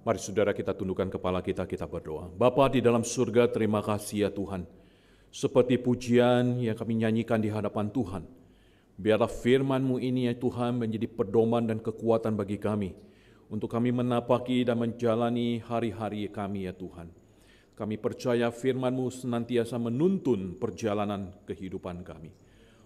Mari saudara kita tundukkan kepala kita berdoa. Bapa di dalam surga, terima kasih ya Tuhan. Seperti pujian yang kami nyanyikan di hadapan Tuhan, biarlah firman-Mu ini ya Tuhan menjadi pedoman dan kekuatan bagi kami, untuk kami menapaki dan menjalani hari-hari kami ya Tuhan. Kami percaya firman-Mu senantiasa menuntun perjalanan kehidupan kami.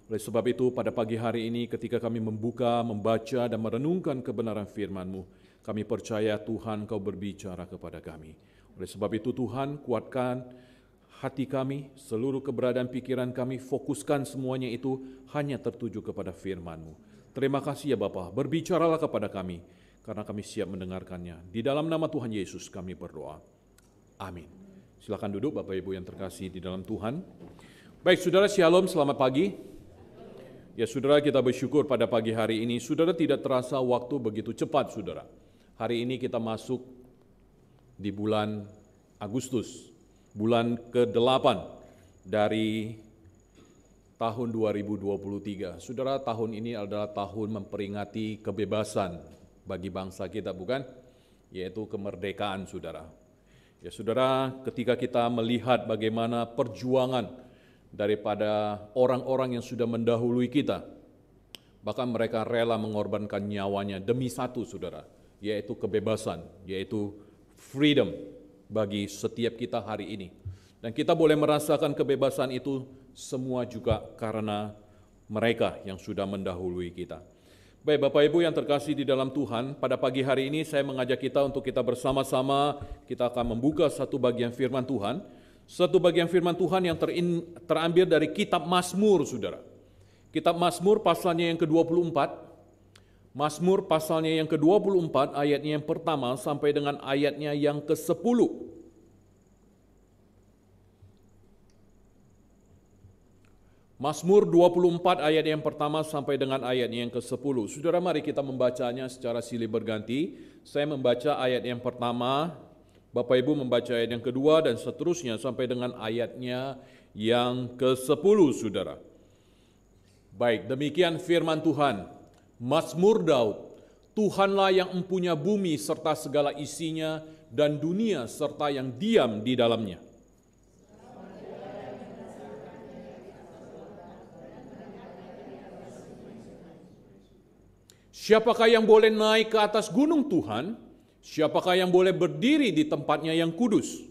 Oleh sebab itu pada pagi hari ini ketika kami membuka, membaca dan merenungkan kebenaran firman-Mu, kami percaya Tuhan Kau berbicara kepada kami. Oleh sebab itu Tuhan, kuatkan hati kami, seluruh keberadaan pikiran kami, fokuskan semuanya itu hanya tertuju kepada firman-Mu. Terima kasih ya Bapa, berbicaralah kepada kami, karena kami siap mendengarkannya. Di dalam nama Tuhan Yesus kami berdoa. Amin. Silakan duduk Bapak Ibu yang terkasih di dalam Tuhan. Baik saudara, shalom, selamat pagi. Ya saudara, kita bersyukur pada pagi hari ini. Saudara, tidak terasa waktu begitu cepat saudara. Hari ini kita masuk di bulan Agustus, bulan ke-8 dari tahun 2023. Saudara, tahun ini adalah tahun memperingati kebebasan bagi bangsa kita, bukan? Yaitu kemerdekaan, saudara. Ya saudara, ketika kita melihat bagaimana perjuangan daripada orang-orang yang sudah mendahului kita, bahkan mereka rela mengorbankan nyawanya demi satu, saudara, yaitu kebebasan, yaitu freedom bagi setiap kita hari ini. Dan kita boleh merasakan kebebasan itu semua juga karena mereka yang sudah mendahului kita. Baik Bapak Ibu yang terkasih di dalam Tuhan, pada pagi hari ini saya mengajak kita untuk kita bersama-sama, kita akan membuka satu bagian firman Tuhan. Satu bagian firman Tuhan yang terambil dari kitab Mazmur, saudara. Kitab Mazmur pasalnya yang ke-24, Mazmur pasalnya yang ke-24, ayatnya yang pertama sampai dengan ayatnya yang ke-10. Mazmur 24 ayat yang pertama sampai dengan ayatnya yang ke-10. Saudara, mari kita membacanya secara silih berganti. Saya membaca ayat yang pertama, Bapak Ibu membaca ayat yang kedua, dan seterusnya sampai dengan ayatnya yang ke-10, saudara. Baik, demikian firman Tuhan. Mazmur Daud, Tuhanlah yang empunya bumi serta segala isinya, dan dunia serta yang diam di dalamnya. Siapakah yang boleh naik ke atas gunung Tuhan? Siapakah yang boleh berdiri di tempatnya yang kudus?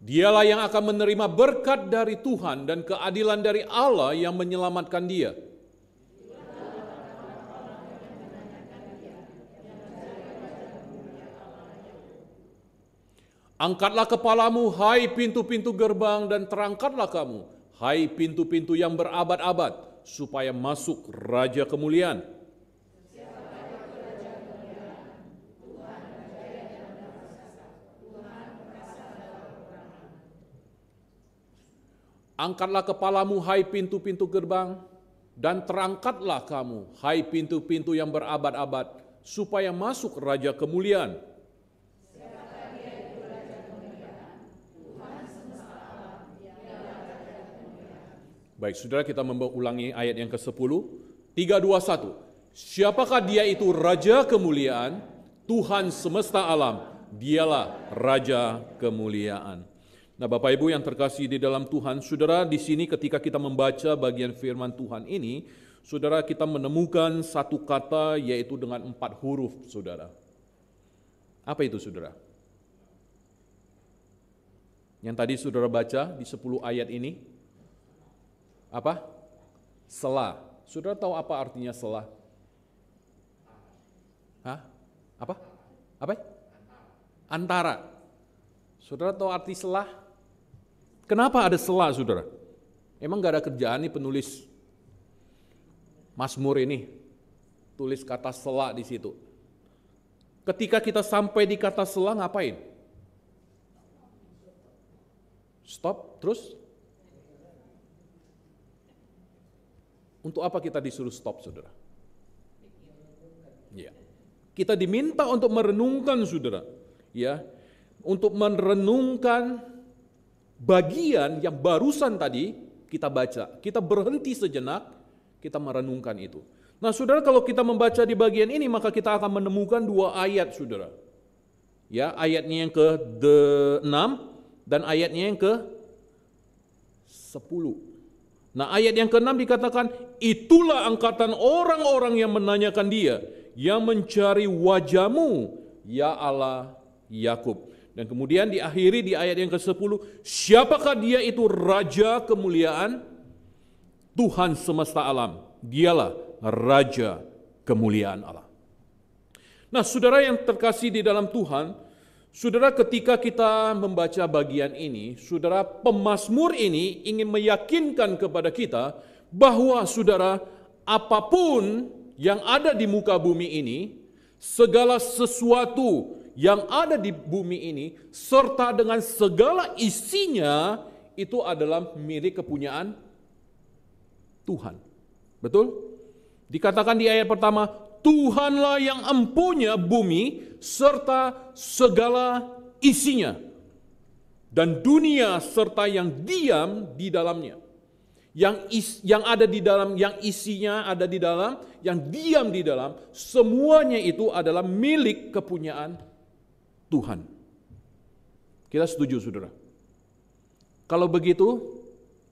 Dialah yang akan menerima berkat dari Tuhan dan keadilan dari Allah yang menyelamatkan dia. Angkatlah kepalamu, hai pintu-pintu gerbang, dan terangkatlah kamu, hai pintu-pintu yang berabad-abad, supaya masuk Raja Kemuliaan. Angkatlah kepalamu, hai pintu-pintu gerbang, dan terangkatlah kamu, hai pintu-pintu yang berabad-abad, supaya masuk Raja Kemuliaan. Baik, saudara, kita mengulangi ayat yang ke-10. 3, 2, 1. Siapakah dia itu Raja Kemuliaan, Tuhan semesta alam, dialah Raja Kemuliaan. Nah, Bapak Ibu yang terkasih di dalam Tuhan, saudara, di sini ketika kita membaca bagian firman Tuhan ini, saudara, kita menemukan satu kata yaitu dengan 4 huruf, saudara. Apa itu, saudara? Yang tadi saudara baca di 10 ayat ini, apa? Selah. Saudara tahu apa artinya selah? Hah? Apa? Apa? Antara. Saudara tahu arti selah? Kenapa ada selah, saudara? Emang gak ada kerjaan nih penulis Mazmur ini? Tulis kata selah di situ. Ketika kita sampai di kata selah, ngapain? Stop, terus? Untuk apa kita disuruh stop, saudara? Ya. Kita diminta untuk merenungkan, saudara. Ya, untuk merenungkan bagian yang barusan tadi kita baca. Kita berhenti sejenak, kita merenungkan itu. Nah saudara, kalau kita membaca di bagian ini, maka kita akan menemukan 2 ayat saudara. Ya, ayatnya yang ke-6 dan ayatnya yang ke-10. Nah ayat yang ke-6 dikatakan, itulah angkatan orang-orang yang menanyakan dia, yang mencari wajah-Mu, ya Allah Yakub. Dan kemudian diakhiri di ayat yang ke-10, siapakah dia itu Raja kemuliaan Tuhan semesta alam. Dialah Raja kemuliaan Allah. Nah saudara yang terkasih di dalam Tuhan, saudara ketika kita membaca bagian ini, saudara pemazmur ini ingin meyakinkan kepada kita bahwa saudara apapun yang ada di muka bumi ini, segala sesuatu yang ada di bumi ini, serta dengan segala isinya, itu adalah milik kepunyaan Tuhan. Betul? Dikatakan di ayat pertama, Tuhanlah yang empunya bumi, serta segala isinya, dan dunia serta yang diam di dalamnya. Yang ada di dalam, yang isinya ada di dalam, yang diam di dalam, semuanya itu adalah milik kepunyaan Tuhan. Kita setuju saudara? Kalau begitu,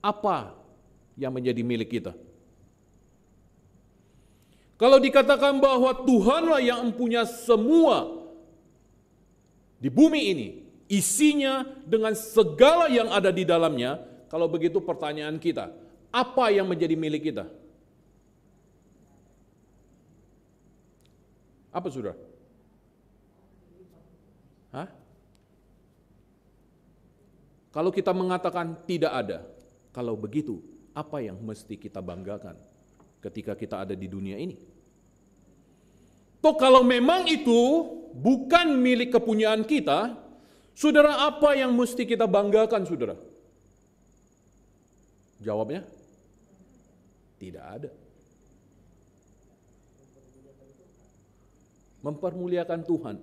apa yang menjadi milik kita? Kalau dikatakan bahwa Tuhanlah yang mempunyai semua di bumi ini, isinya dengan segala yang ada di dalamnya, kalau begitu pertanyaan kita, apa yang menjadi milik kita? Apa saudara? Hah? Kalau kita mengatakan tidak ada, kalau begitu, apa yang mesti kita banggakan ketika kita ada di dunia ini? Toh kalau memang itu bukan milik kepunyaan kita, saudara, apa yang mesti kita banggakan saudara? Jawabnya, tidak ada. Mempermuliakan Tuhan.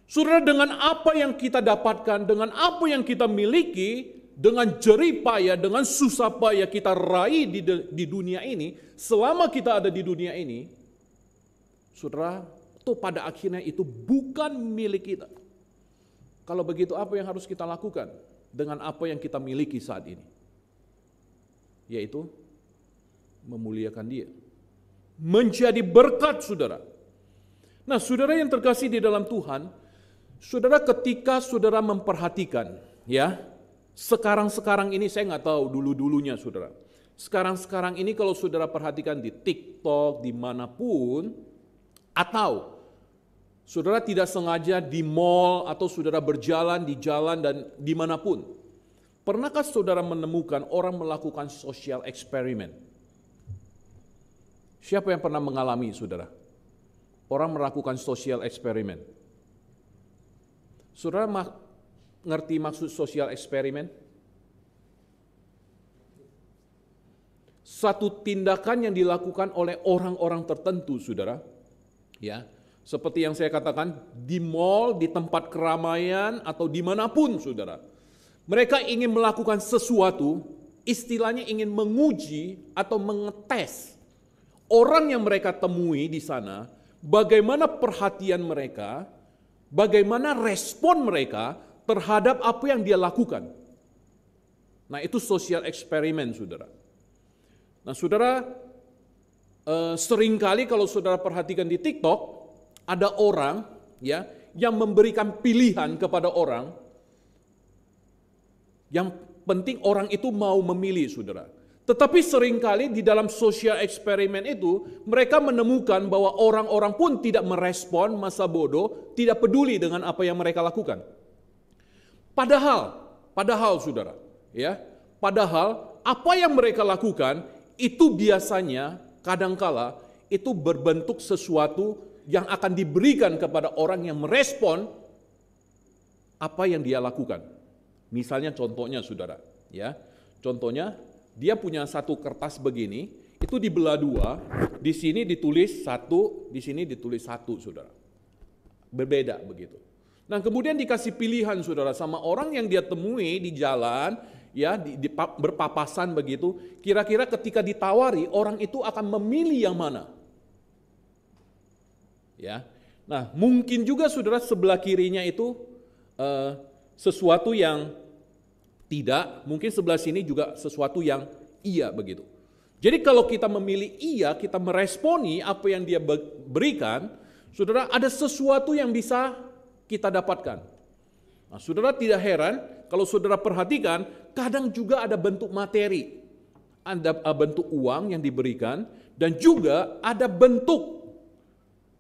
Saudara, dengan apa yang kita dapatkan, dengan apa yang kita miliki, dengan jerih payah, dengan susah payah kita raih di dunia ini, selama kita ada di dunia ini, saudara, itu pada akhirnya itu bukan milik kita. Kalau begitu, apa yang harus kita lakukan dengan apa yang kita miliki saat ini? Yaitu memuliakan Dia, menjadi berkat saudara. Nah, saudara yang terkasih di dalam Tuhan, saudara ketika saudara memperhatikan, ya, sekarang ini saya nggak tahu dulu-dulunya saudara. Sekarang ini kalau saudara perhatikan di TikTok, dimanapun, atau saudara tidak sengaja di mall atau saudara berjalan di jalan dan dimanapun, pernahkah saudara menemukan orang melakukan social experiment? Siapa yang pernah mengalami saudara? Orang melakukan social experiment. Saudara ngerti maksud social eksperimen? Satu tindakan yang dilakukan oleh orang-orang tertentu, saudara. Ya, seperti yang saya katakan, di mall, di tempat keramaian, atau dimanapun, saudara. Mereka ingin melakukan sesuatu, istilahnya ingin menguji atau mengetes orang yang mereka temui di sana, bagaimana perhatian mereka, bagaimana respon mereka terhadap apa yang dia lakukan. Nah, itu social eksperimen, saudara. Nah, saudara, seringkali kalau saudara perhatikan di TikTok, ada orang ya yang memberikan pilihan kepada orang. Yang penting orang itu mau memilih, saudara. Tetapi seringkali di dalam social eksperimen itu, mereka menemukan bahwa orang-orang pun tidak merespon masa bodoh, tidak peduli dengan apa yang mereka lakukan. Padahal saudara, ya, padahal apa yang mereka lakukan itu biasanya kadangkala itu berbentuk sesuatu yang akan diberikan kepada orang yang merespon apa yang dia lakukan. Misalnya contohnya saudara, ya. Contohnya dia punya satu kertas begini, itu dibelah dua, di sini ditulis satu, di sini ditulis satu, saudara. Berbeda begitu. Nah, kemudian dikasih pilihan saudara sama orang yang dia temui di jalan, ya berpapasan begitu, kira-kira ketika ditawari orang itu akan memilih yang mana? Ya. Nah, mungkin juga saudara sebelah kirinya itu sesuatu yang tidak, mungkin sebelah sini juga sesuatu yang iya begitu. Jadi kalau kita memilih iya, kita meresponi apa yang dia berikan, saudara, ada sesuatu yang bisa kita dapatkan. Nah, saudara tidak heran kalau saudara perhatikan, kadang juga ada bentuk materi, ada bentuk uang yang diberikan, dan juga ada bentuk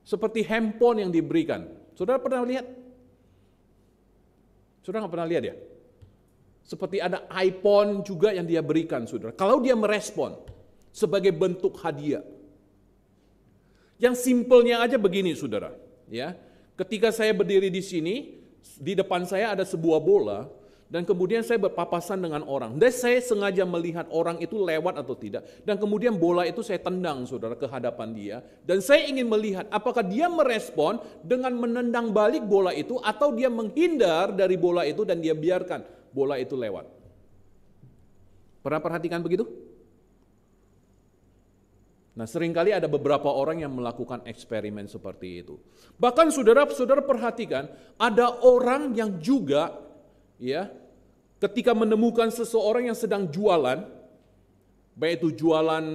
seperti handphone yang diberikan. Saudara pernah lihat? Saudara nggak pernah lihat ya? Seperti ada iPhone juga yang dia berikan, saudara. Kalau dia merespon sebagai bentuk hadiah. Yang simpelnya aja begini, saudara. Ya, ketika saya berdiri di sini, di depan saya ada sebuah bola, dan kemudian saya berpapasan dengan orang. Dan saya sengaja melihat orang itu lewat atau tidak. Dan kemudian bola itu saya tendang, saudara, ke hadapan dia. Dan saya ingin melihat apakah dia merespon dengan menendang balik bola itu, atau dia menghindar dari bola itu dan dia biarkan bola itu lewat. Pernah perhatikan begitu? Nah, seringkali ada beberapa orang yang melakukan eksperimen seperti itu. Bahkan saudara-saudara perhatikan, ada orang yang juga ya, ketika menemukan seseorang yang sedang jualan, baik itu jualan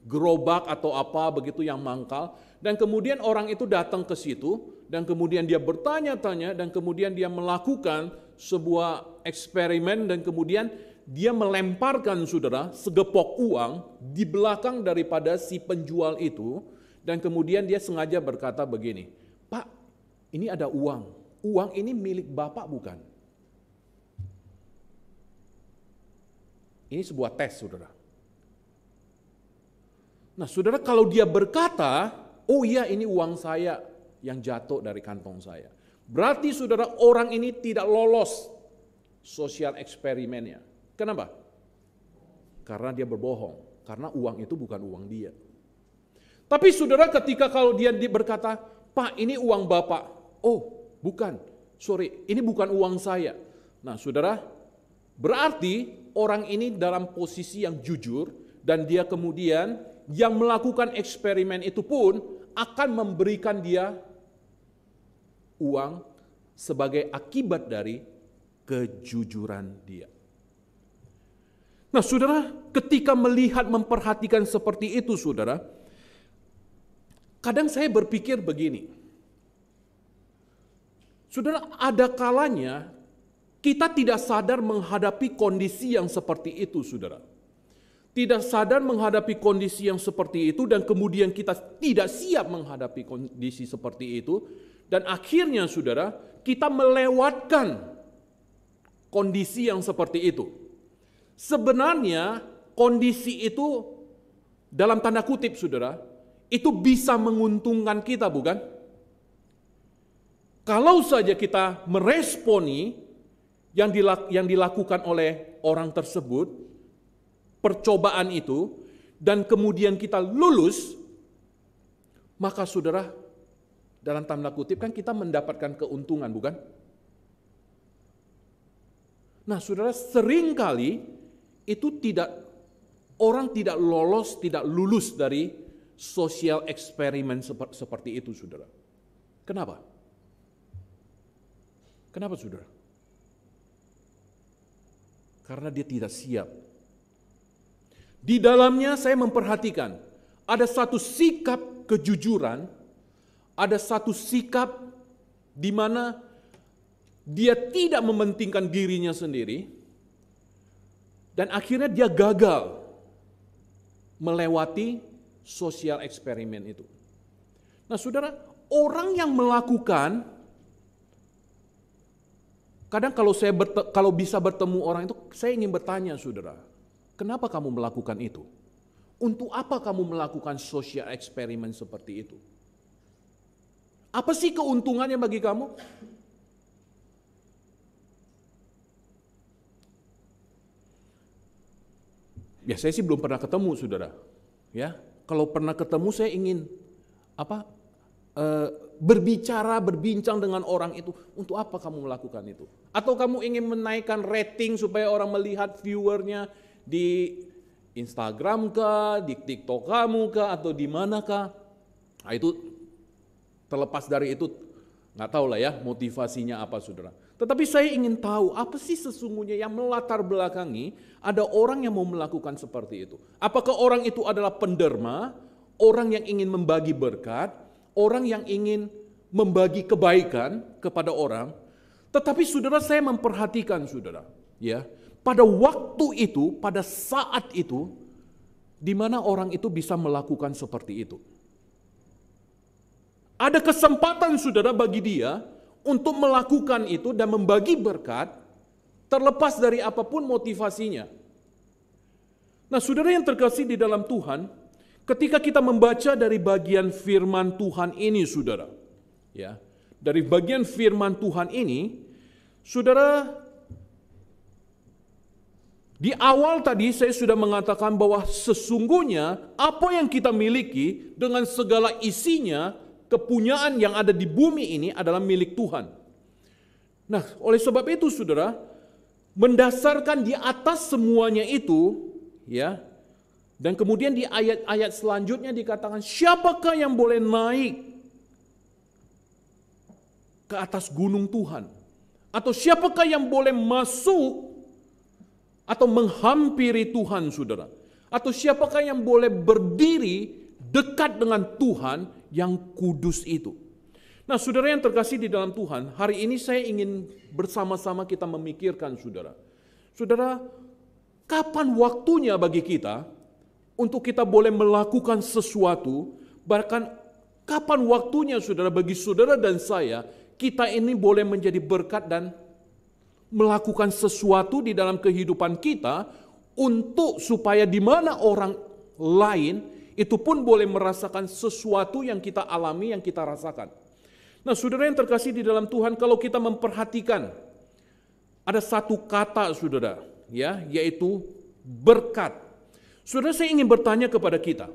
gerobak atau apa begitu yang mangkal, dan kemudian orang itu datang ke situ, dan kemudian dia bertanya-tanya, dan kemudian dia melakukan sebuah eksperimen, dan kemudian dia melemparkan, saudara, segepok uang di belakang daripada si penjual itu, dan kemudian dia sengaja berkata begini, "Pak, ini ada uang. Uang ini milik Bapak bukan?" Ini sebuah tes, saudara. Nah, saudara, kalau dia berkata, "Oh iya, ini uang saya yang jatuh dari kantong saya," berarti, saudara, orang ini tidak lolos sosial eksperimennya. Kenapa? Karena dia berbohong. Karena uang itu bukan uang dia. Tapi saudara, ketika kalau dia berkata, "Pak, ini uang Bapak." "Oh, bukan. Sorry, ini bukan uang saya." Nah, saudara, berarti orang ini dalam posisi yang jujur, dan dia kemudian yang melakukan eksperimen itu pun akan memberikan dia uang sebagai akibat dari kejujuran dia. Nah, saudara, ketika melihat, memperhatikan seperti itu, saudara, kadang saya berpikir begini. Saudara, ada kalanya kita tidak sadar menghadapi kondisi yang seperti itu, saudara. Tidak sadar menghadapi kondisi yang seperti itu, dan kemudian kita tidak siap menghadapi kondisi seperti itu, dan akhirnya, saudara, kita melewatkan kondisi yang seperti itu. Sebenarnya kondisi itu dalam tanda kutip, saudara, itu bisa menguntungkan kita, bukan? Kalau saja kita meresponi yang dilakukan oleh orang tersebut, percobaan itu, dan kemudian kita lulus, maka saudara, dalam tanda kutip kan kita mendapatkan keuntungan, bukan? Nah, saudara, seringkali itu orang tidak lolos, tidak lulus dari sosial eksperimen seperti itu, saudara. Kenapa? Kenapa, saudara? Karena dia tidak siap. Di dalamnya saya memperhatikan ada satu sikap kejujuran, ada satu sikap di mana dia tidak mementingkan dirinya sendiri, dan akhirnya dia gagal melewati sosial eksperimen itu. Nah, saudara, orang yang melakukan, kadang kalau bisa bertemu orang itu, saya ingin bertanya, saudara, kenapa kamu melakukan itu? Untuk apa kamu melakukan sosial eksperimen seperti itu? Apa sih keuntungannya bagi kamu? Ya, saya sih belum pernah ketemu, saudara. Ya, kalau pernah ketemu saya ingin berbincang dengan orang itu, untuk apa kamu melakukan itu? Atau kamu ingin menaikkan rating supaya orang melihat viewernya di Instagram kah, di TikTok kamu kah, atau di mana kah? Nah, itu terlepas dari itu, nggak tahu lah ya motivasinya apa saudara. Tetapi saya ingin tahu apa sih sesungguhnya yang melatar belakangi ada orang yang mau melakukan seperti itu. Apakah orang itu adalah penderma, orang yang ingin membagi berkat, orang yang ingin membagi kebaikan kepada orang? Tetapi saudara, saya memperhatikan saudara, ya, pada waktu itu, pada saat itu, di mana orang itu bisa melakukan seperti itu. Ada kesempatan saudara bagi dia untuk melakukan itu dan membagi berkat, terlepas dari apapun motivasinya. Nah saudara yang terkasih di dalam Tuhan, ketika kita membaca dari bagian firman Tuhan ini saudara, ya, dari bagian firman Tuhan ini, saudara, di awal tadi saya sudah mengatakan bahwa sesungguhnya apa yang kita miliki dengan segala isinya, kepunyaan yang ada di bumi ini adalah milik Tuhan. Nah, oleh sebab itu saudara, mendasarkan di atas semuanya itu, ya, dan kemudian di ayat-ayat selanjutnya dikatakan, siapakah yang boleh naik ke atas gunung Tuhan? Atau siapakah yang boleh masuk atau menghampiri Tuhan saudara? Atau siapakah yang boleh berdiri dekat dengan Tuhan yang kudus itu? Nah saudara yang terkasih di dalam Tuhan, hari ini saya ingin bersama-sama kita memikirkan saudara. Saudara, kapan waktunya bagi kita untuk kita boleh melakukan sesuatu, bahkan kapan waktunya saudara bagi saudara dan saya, kita ini boleh menjadi berkat dan melakukan sesuatu di dalam kehidupan kita untuk supaya di mana orang lain itu pun boleh merasakan sesuatu yang kita alami, yang kita rasakan. Nah saudara yang terkasih di dalam Tuhan, kalau kita memperhatikan ada satu kata saudara, ya, yaitu berkat. Saudara, saya ingin bertanya kepada kita,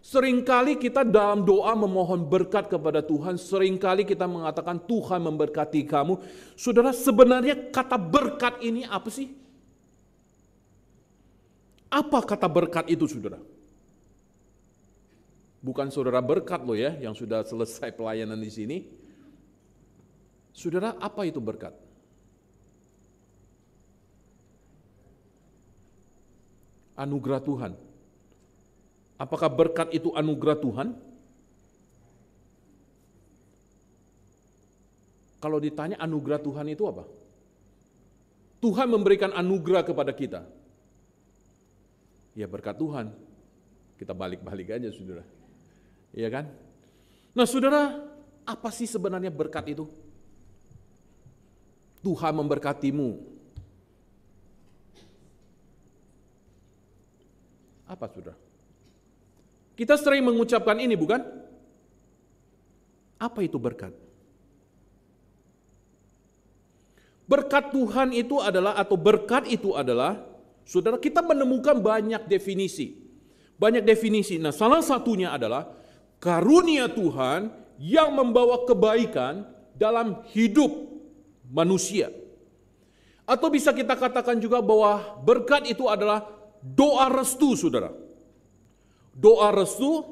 seringkali kita dalam doa memohon berkat kepada Tuhan, seringkali kita mengatakan Tuhan memberkati kamu. Saudara, sebenarnya kata berkat ini apa sih? Apa kata berkat itu saudara? Bukan saudara berkat loh ya, yang sudah selesai pelayanan di sini. Saudara, apa itu berkat? Anugerah Tuhan. Apakah berkat itu anugerah Tuhan? Kalau ditanya anugerah Tuhan itu apa? Tuhan memberikan anugerah kepada kita. Ya berkat Tuhan. Kita balik-balik aja saudara. Iya kan? Nah saudara, apa sih sebenarnya berkat itu? Tuhan memberkatimu. Apa saudara? Kita sering mengucapkan ini bukan? Apa itu berkat? Berkat Tuhan itu adalah, atau berkat itu adalah, saudara, kita menemukan banyak definisi. Banyak definisi. Nah salah satunya adalah karunia Tuhan yang membawa kebaikan dalam hidup manusia. Atau bisa kita katakan juga bahwa berkat itu adalah doa restu saudara. Doa restu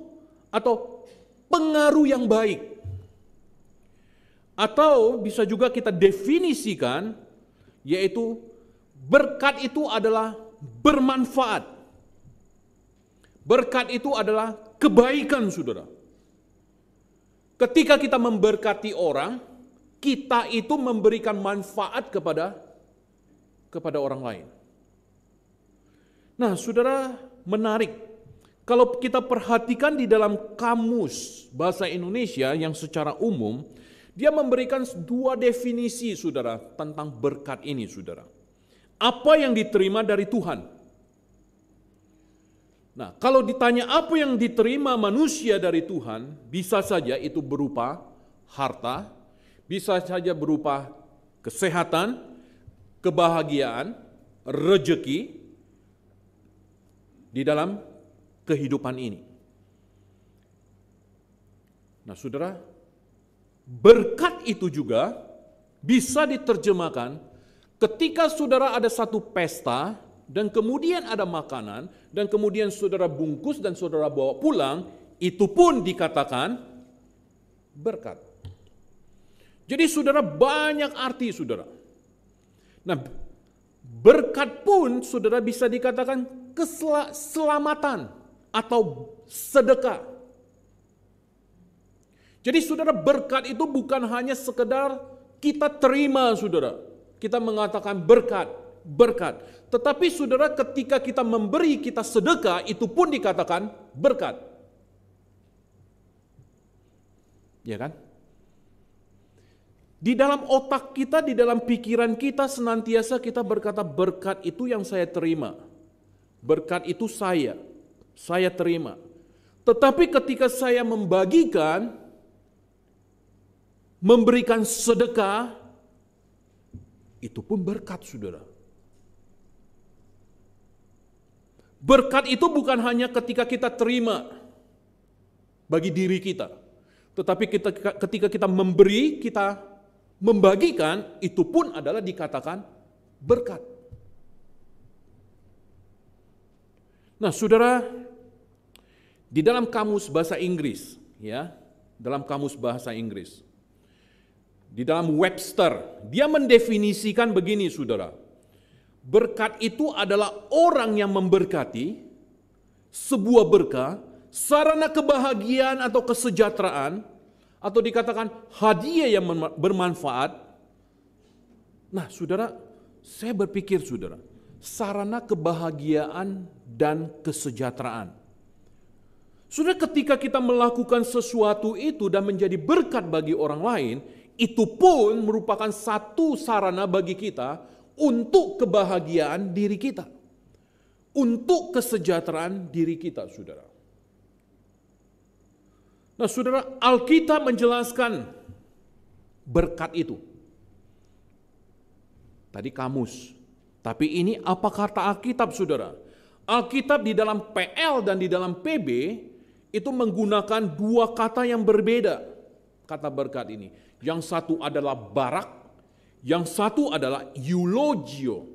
atau pengaruh yang baik. Atau bisa juga kita definisikan, yaitu berkat itu adalah bermanfaat. Berkat itu adalah kebaikan saudara. Ketika kita memberkati orang, kita itu memberikan manfaat kepada orang lain. Nah saudara, menarik. Kalau kita perhatikan di dalam kamus bahasa Indonesia yang secara umum, dia memberikan dua definisi saudara tentang berkat ini saudara. Apa yang diterima dari Tuhan? Nah, kalau ditanya apa yang diterima manusia dari Tuhan, bisa saja itu berupa harta, bisa saja berupa kesehatan, kebahagiaan, rejeki di dalam kehidupan ini. Nah, saudara, berkat itu juga bisa diterjemahkan ketika saudara ada satu pesta dan kemudian ada makanan dan kemudian saudara bungkus dan saudara bawa pulang, itu pun dikatakan berkat. Jadi saudara, banyak arti saudara. Nah, berkat pun saudara bisa dikatakan keselamatan atau sedekah. Jadi saudara, berkat itu bukan hanya sekedar kita terima saudara. Kita mengatakan berkat. Tetapi saudara, ketika kita memberi, kita sedekah, itu pun dikatakan berkat. Ya kan? Di dalam otak kita, di dalam pikiran kita, senantiasa kita berkata, berkat itu yang saya terima. Berkat itu saya terima. Tetapi ketika saya membagikan, memberikan sedekah, itu pun berkat saudara. Berkat itu bukan hanya ketika kita terima bagi diri kita. Tetapi ketika kita memberi, kita membagikan, itu pun adalah dikatakan berkat. Nah saudara, di dalam kamus bahasa Inggris, ya, dalam kamus bahasa Inggris, di dalam Webster, dia mendefinisikan begini saudara. Berkat itu adalah orang yang memberkati sebuah berkah, sarana kebahagiaan atau kesejahteraan, atau dikatakan hadiah yang bermanfaat. Nah saudara, saya berpikir saudara, sarana kebahagiaan dan kesejahteraan. Saudara, ketika kita melakukan sesuatu itu dan menjadi berkat bagi orang lain, itu pun merupakan satu sarana bagi kita untuk kebahagiaan diri kita, untuk kesejahteraan diri kita, saudara. Nah, saudara, Alkitab menjelaskan berkat itu. Tadi kamus, tapi ini apa kata Alkitab, saudara? Alkitab di dalam PL dan di dalam PB itu menggunakan dua kata yang berbeda, kata berkat ini. Yang satu adalah barak, yang satu adalah eulogio.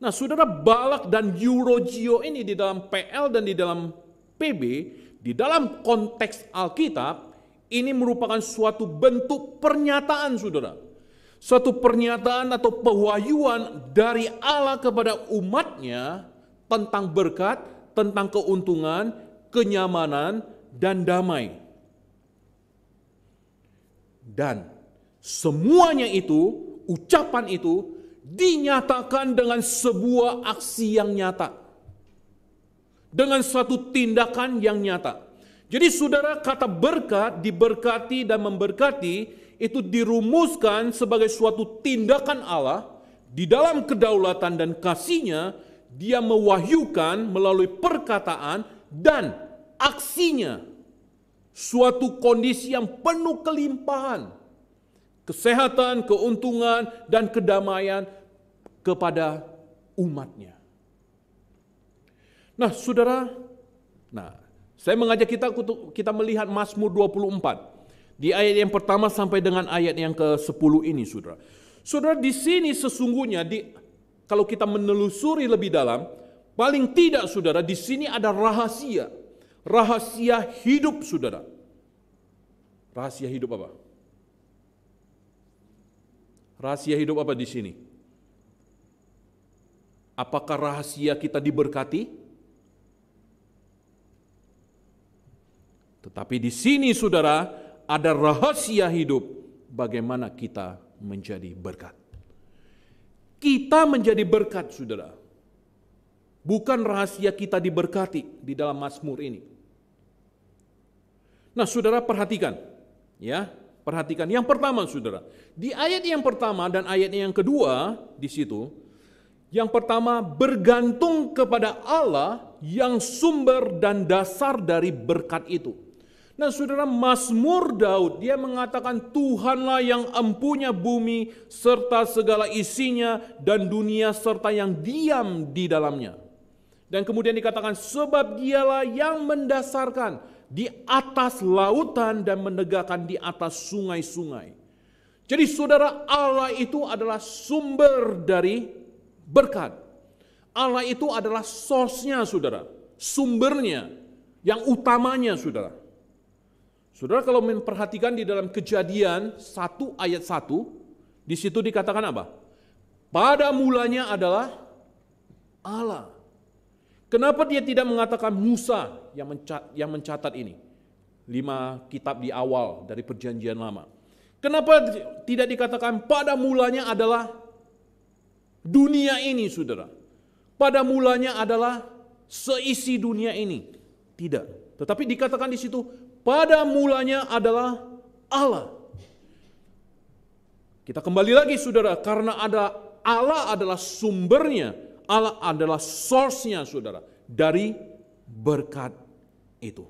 Nah saudara, balak dan eulogio ini di dalam PL dan di dalam PB, di dalam konteks Alkitab, ini merupakan suatu bentuk pernyataan saudara. Suatu pernyataan atau pewahyuan dari Allah kepada umatnya tentang berkat, tentang keuntungan, kenyamanan, dan damai. Dan semuanya itu, ucapan itu dinyatakan dengan sebuah aksi yang nyata. Dengan suatu tindakan yang nyata. Jadi saudara, kata berkat, diberkati dan memberkati itu dirumuskan sebagai suatu tindakan Allah di dalam kedaulatan dan kasih-Nya. Dia mewahyukan melalui perkataan dan aksinya suatu kondisi yang penuh kelimpahan, kesehatan, keuntungan, dan kedamaian kepada umatnya. Nah saudara, saya mengajak kita melihat Mazmur 24 di ayat yang pertama sampai dengan ayat yang ke-10 ini, saudara. Saudara, di sini sesungguhnya kalau kita menelusuri lebih dalam, paling tidak saudara, di sini ada rahasia hidup saudara. Rahasia hidup apa? Rahasia hidup apa di sini? Apakah rahasia kita diberkati? Tetapi di sini saudara, ada rahasia hidup bagaimana kita menjadi berkat. Kita menjadi berkat saudara. Bukan rahasia kita diberkati di dalam Mazmur ini. Nah saudara, perhatikan. Ya, perhatikan. Yang pertama saudara, di ayat yang pertama dan ayat yang kedua di situ, yang pertama bergantung kepada Allah yang sumber dan dasar dari berkat itu. Nah saudara, Mazmur Daud, dia mengatakan Tuhanlah yang empunya bumi serta segala isinya dan dunia serta yang diam di dalamnya. Dan kemudian dikatakan sebab dialah yang mendasarkan di atas lautan dan menegakkan di atas sungai-sungai. Jadi saudara, Allah itu adalah sumber dari berkat. Allah itu adalah source-nya saudara, sumbernya, yang utamanya saudara. Saudara kalau memperhatikan di dalam Kejadian 1 ayat 1, di situ dikatakan apa? Pada mulanya adalah Allah. Kenapa dia tidak mengatakan Musa yang mencatat ini? 5 kitab di awal dari Perjanjian Lama. Kenapa tidak dikatakan pada mulanya adalah dunia ini, saudara? Pada mulanya adalah seisi dunia ini. Tidak. Tetapi dikatakan di situ pada mulanya adalah Allah. Kita kembali lagi, saudara, karena Allah adalah sumbernya, Allah adalah source-nya, saudara, dari berkat itu.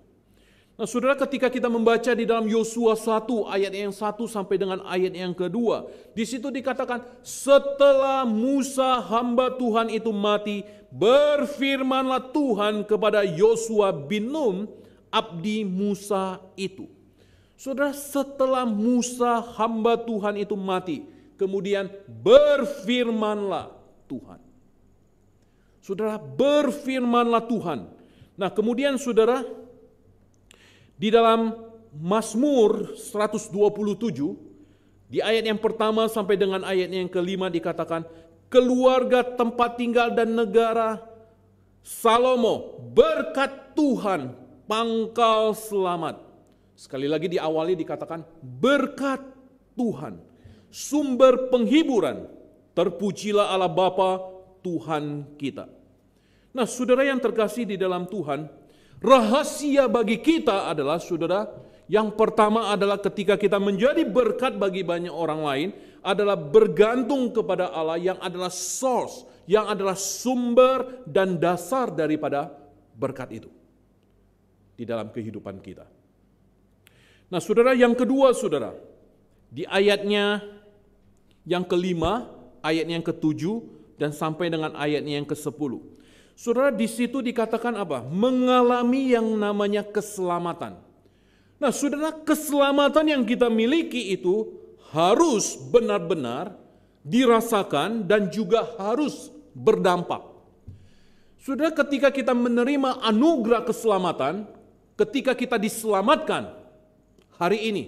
Nah, saudara, ketika kita membaca di dalam Yosua 1 ayat yang 1 sampai dengan ayat yang kedua, di situ dikatakan setelah Musa hamba Tuhan itu mati, berfirmanlah Tuhan kepada Yosua bin Nun, abdi Musa itu. Saudara, setelah Musa hamba Tuhan itu mati, kemudian berfirmanlah Tuhan. Saudara, berfirmanlah Tuhan. Nah, kemudian saudara, di dalam Mazmur 127, di ayat yang pertama sampai dengan ayat yang kelima dikatakan, keluarga, tempat tinggal dan negara Salomo, berkat Tuhan, pangkal selamat. Sekali lagi diawali dikatakan, berkat Tuhan, sumber penghiburan, terpujilah Allah Bapa Tuhan kita. Nah, saudara yang terkasih di dalam Tuhan, rahasia bagi kita adalah, saudara, yang pertama adalah ketika kita menjadi berkat bagi banyak orang lain, adalah bergantung kepada Allah yang adalah source, yang adalah sumber dan dasar daripada berkat itu di dalam kehidupan kita. Nah, saudara, yang kedua, saudara, di ayatnya yang kelima, ayat yang ketujuh, dan sampai dengan ayatnya yang ke-10. Saudara, di situ dikatakan apa? Mengalami yang namanya keselamatan. Nah, saudara, keselamatan yang kita miliki itu harus benar-benar dirasakan dan juga harus berdampak. Saudara, ketika kita menerima anugerah keselamatan, ketika kita diselamatkan hari ini,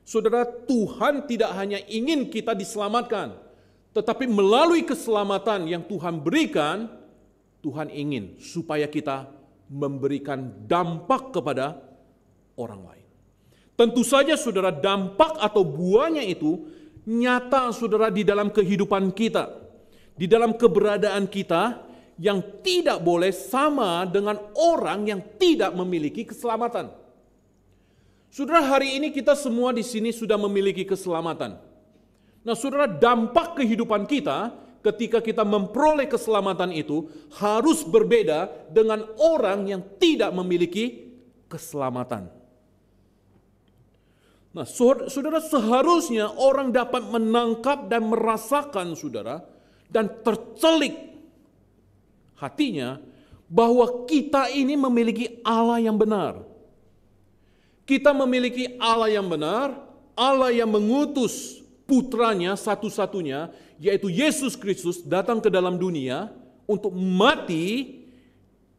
saudara, Tuhan tidak hanya ingin kita diselamatkan, tetapi melalui keselamatan yang Tuhan berikan, Tuhan ingin supaya kita memberikan dampak kepada orang lain. Tentu saja, saudara, dampak atau buahnya itu nyata, saudara, di dalam kehidupan kita, di dalam keberadaan kita yang tidak boleh sama dengan orang yang tidak memiliki keselamatan. Saudara, hari ini kita semua di sini sudah memiliki keselamatan. Nah, saudara, dampak kehidupan kita ketika kita memperoleh keselamatan itu harus berbeda dengan orang yang tidak memiliki keselamatan. Nah, saudara, seharusnya orang dapat menangkap dan merasakan, saudara, dan tercelik hatinya bahwa kita ini memiliki Allah yang benar. Kita memiliki Allah yang benar, Allah yang mengutus putranya satu-satunya, yaitu Yesus Kristus, datang ke dalam dunia untuk mati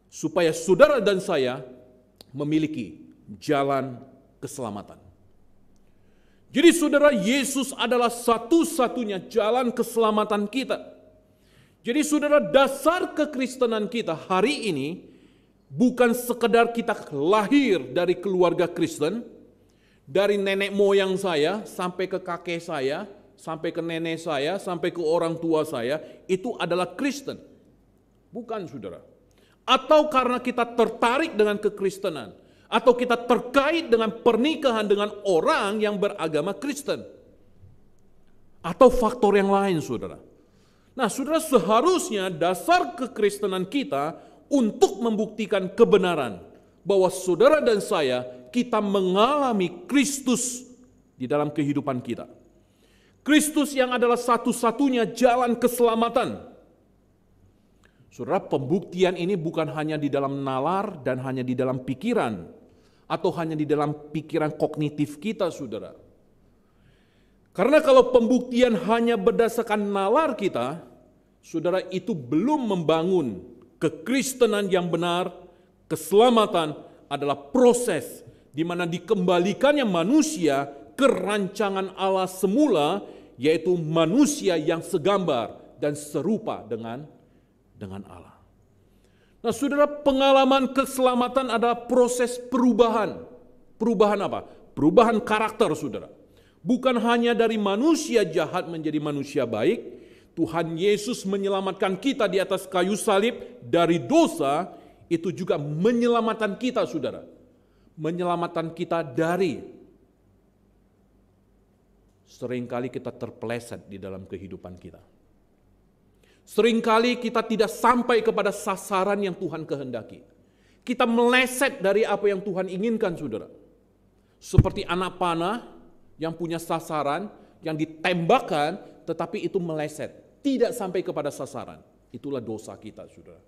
supaya saudara dan saya memiliki jalan keselamatan. Jadi saudara, Yesus adalah satu-satunya jalan keselamatan kita. Jadi saudara, dasar kekristenan kita hari ini bukan sekedar kita lahir dari keluarga Kristen, dari nenek moyang saya sampai ke kakek saya, sampai ke nenek saya, sampai ke orang tua saya, itu adalah Kristen. Bukan, saudara. Atau karena kita tertarik dengan kekristenan, atau kita terkait dengan pernikahan dengan orang yang beragama Kristen. Atau faktor yang lain, saudara. Nah, saudara, seharusnya dasar kekristenan kita untuk membuktikan kebenaran bahwa saudara dan saya, kita mengalami Kristus di dalam kehidupan kita. Kristus yang adalah satu-satunya jalan keselamatan. Saudara, pembuktian ini bukan hanya di dalam nalar dan hanya di dalam pikiran atau hanya di dalam pikiran kognitif kita, saudara. Karena kalau pembuktian hanya berdasarkan nalar kita, saudara, itu belum membangun kekristenan yang benar. Keselamatan adalah proses di mana dikembalikannya manusia ke rancangan Allah semula, yaitu manusia yang segambar dan serupa dengan Allah. Nah, saudara, pengalaman keselamatan adalah proses perubahan. Perubahan apa? Perubahan karakter, saudara. Bukan hanya dari manusia jahat menjadi manusia baik. Tuhan Yesus menyelamatkan kita di atas kayu salib dari dosa, itu juga menyelamatkan kita, saudara. Menyelamatkan kita dari seringkali kita terpeleset di dalam kehidupan kita. Seringkali kita tidak sampai kepada sasaran yang Tuhan kehendaki. Kita meleset dari apa yang Tuhan inginkan, saudara. Seperti anak panah yang punya sasaran, yang ditembakkan, tetapi itu meleset. Tidak sampai kepada sasaran. Itulah dosa kita, saudara.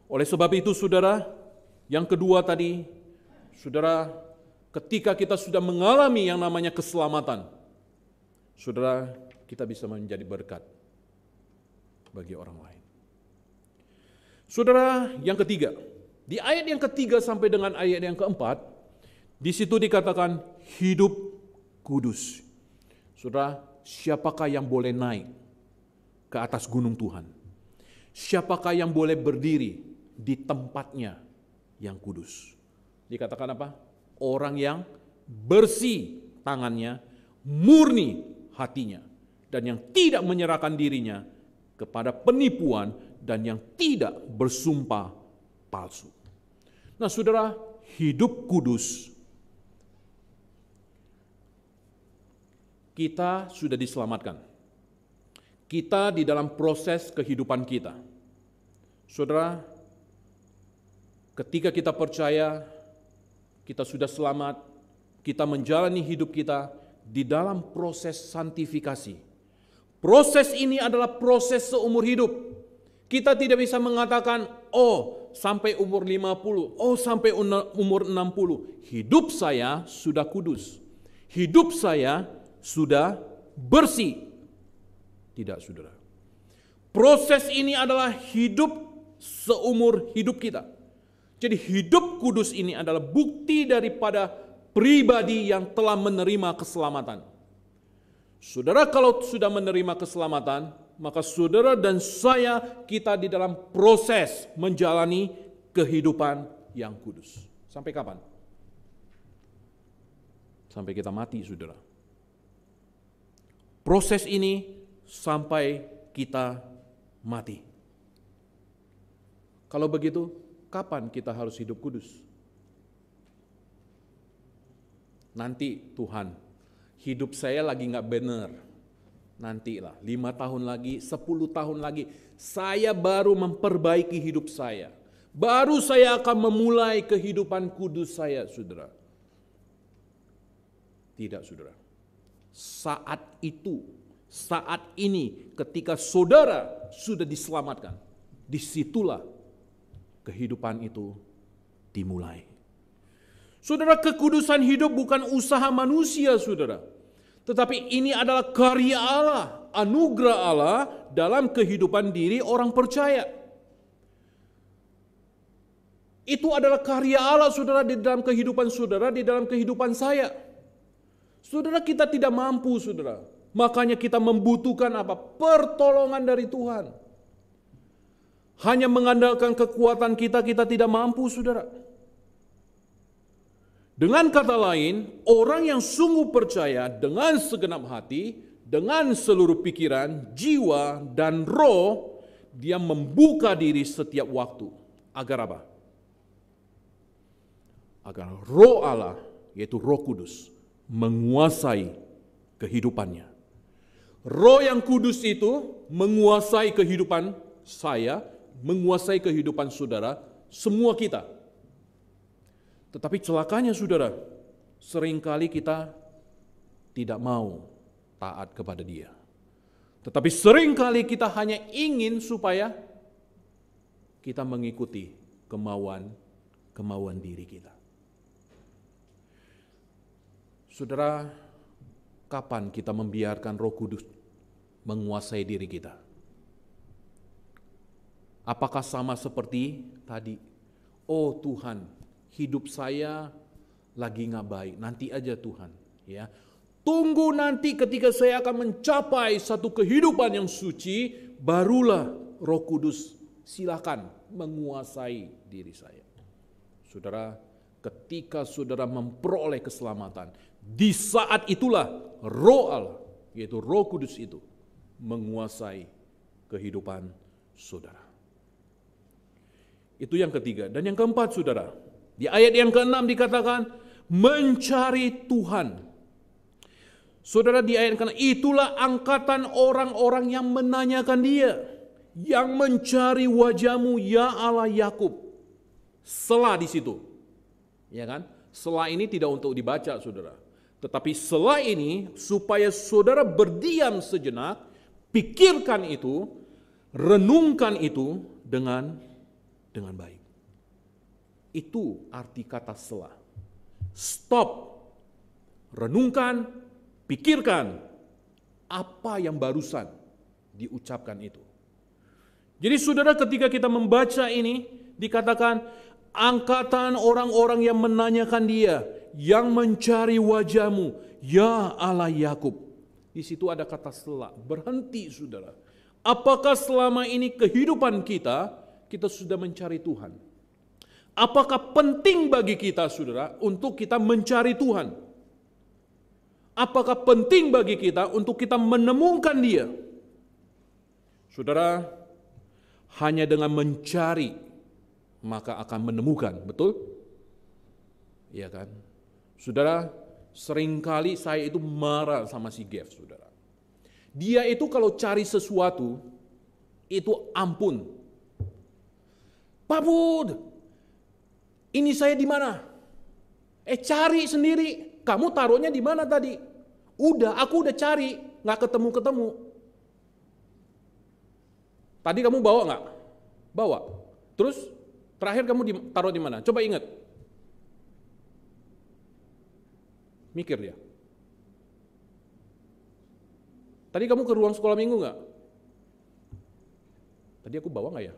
Oleh sebab itu, saudara, yang kedua tadi, saudara, ketika kita sudah mengalami yang namanya keselamatan, saudara, kita bisa menjadi berkat bagi orang lain. Saudara, yang ketiga, di ayat yang ketiga sampai dengan ayat yang keempat, di situ dikatakan hidup kudus. Saudara, siapakah yang boleh naik ke atas gunung Tuhan? Siapakah yang boleh berdiri di tempatnya yang kudus? Dikatakan apa? Orang yang bersih tangannya, murni hatinya, dan yang tidak menyerahkan dirinya kepada penipuan, dan yang tidak bersumpah palsu. Nah, saudara, hidup kudus, kita sudah diselamatkan. Kita di dalam proses kehidupan kita. Saudara, ketika kita percaya, kita sudah selamat, kita menjalani hidup kita di dalam proses santifikasi. Proses ini adalah proses seumur hidup. Kita tidak bisa mengatakan, oh sampai umur 50, oh sampai umur 60. Hidup saya sudah kudus. Hidup saya sudah bersih. Tidak, saudara. Proses ini adalah hidup seumur hidup kita. Jadi hidup kudus ini adalah bukti daripada pribadi yang telah menerima keselamatan. Saudara, kalau sudah menerima keselamatan, maka saudara dan saya, kita di dalam proses menjalani kehidupan yang kudus. Sampai kapan? Sampai kita mati, saudara. Proses ini sampai kita mati. Kalau begitu, kapan kita harus hidup kudus? Nanti Tuhan, hidup saya lagi nggak benar. Nantilah 5 tahun lagi, 10 tahun lagi, saya baru memperbaiki hidup saya. Baru saya akan memulai kehidupan kudus saya, saudara. Tidak, saudara. Saat itu, saat ini, ketika saudara sudah diselamatkan, disitulah kehidupan itu dimulai. Saudara, kekudusan hidup bukan usaha manusia, saudara. Tetapi ini adalah karya Allah, anugerah Allah dalam kehidupan diri orang percaya. Itu adalah karya Allah, saudara, di dalam kehidupan saudara, di dalam kehidupan saya. Saudara, kita tidak mampu, saudara. Makanya kita membutuhkan apa? Pertolongan dari Tuhan. Hanya mengandalkan kekuatan kita, kita tidak mampu, saudara. Dengan kata lain, orang yang sungguh percaya dengan segenap hati, dengan seluruh pikiran, jiwa, dan roh, dia membuka diri setiap waktu. Agar apa? Agar roh Allah, yaitu Roh Kudus, menguasai kehidupannya. Roh yang kudus itu menguasai kehidupan saya, menguasai kehidupan saudara, semua kita. Tetapi celakanya, saudara, seringkali kita tidak mau taat kepada Dia. Tetapi seringkali kita hanya ingin supaya kita mengikuti kemauan diri kita. Saudara, kapan kita membiarkan Roh Kudus menguasai diri kita? Apakah sama seperti tadi? Oh Tuhan, hidup saya lagi nggak baik, nanti aja Tuhan. Ya, tunggu nanti ketika saya akan mencapai satu kehidupan yang suci, barulah Roh Kudus silakan menguasai diri saya. Saudara, ketika saudara memperoleh keselamatan, di saat itulah Roh Allah, yaitu Roh Kudus itu, menguasai kehidupan saudara. Itu yang ketiga. Dan yang keempat, saudara, di ayat yang ke-6 dikatakan, mencari Tuhan. Saudara, di ayat ke-6, itulah angkatan orang-orang yang menanyakan dia, yang mencari wajah-Mu, ya Allah Yakub. Selah di situ. Ya kan? Selah ini tidak untuk dibaca, saudara. Tetapi selah ini supaya saudara berdiam sejenak, pikirkan itu, renungkan itu dengan baik. Itu arti kata selah. Stop, renungkan, pikirkan apa yang barusan diucapkan itu. Jadi saudara, ketika kita membaca ini, dikatakan angkatan orang-orang yang menanyakan dia, yang mencari wajah-Mu, ya Allah Yakub. Di situ ada kata selah, berhenti saudara. Apakah selama ini kehidupan kita sudah mencari Tuhan? Apakah penting bagi kita saudara untuk kita mencari Tuhan? Apakah penting bagi kita untuk kita menemukan dia? Saudara, hanya dengan mencari maka akan menemukan, betul? Iya kan? Saudara, seringkali saya itu marah sama si Gev, saudara. Dia itu kalau cari sesuatu, itu ampun. Pak Bud, ini saya di mana? Cari sendiri. Kamu taruhnya di mana tadi? Aku udah cari, nggak ketemu. Tadi kamu bawa nggak? Bawa. Terus terakhir kamu taruh di mana? Coba ingat. Mikir dia. Tadi kamu ke ruang sekolah minggu nggak? Tadi aku bawa nggak ya?